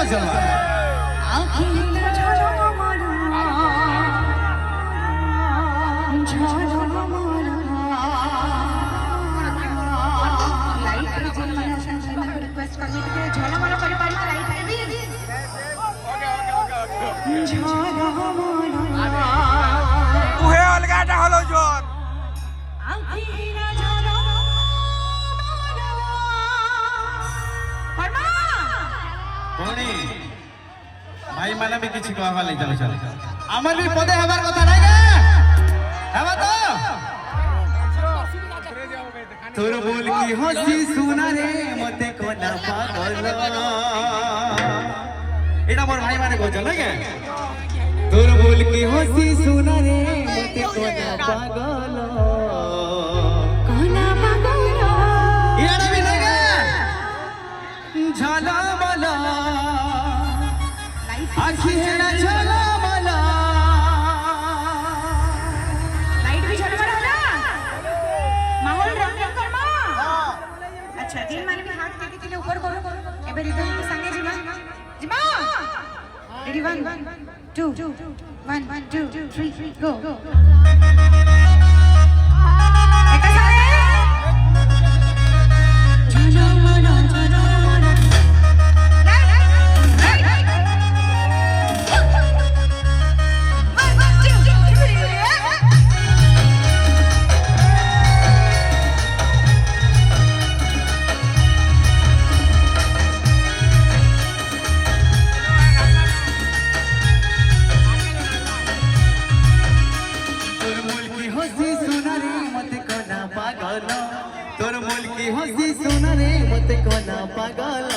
চলবা উহে অলগাটা হলো জোর ভাই মানে भी কিছু কহবা লাই চলো চলো আমার भी পদে হবার কথা নাই গে হবা তো তোর বল কি হসি সুনা রে মতে কোনা পাগল এটা মোর ভাই মানে কইছ না গে তোর বল কি হসি সুনা রে মতে কোনা পাগল ইয়ারা भी নাই গে ঝালা মালা आखी है ना झला मला लाइट भी झलमल होला माहौल रंग रंग कर मा अच्छा दिन माने भी हाथ टेके के ऊपर करो एबे रिदम के संगे जिमा जिमा रेडी 1 2 1 2 3 गो एका सारे झला मला তোর মুলকি হসি সোনা রে মতে কোনা পাগল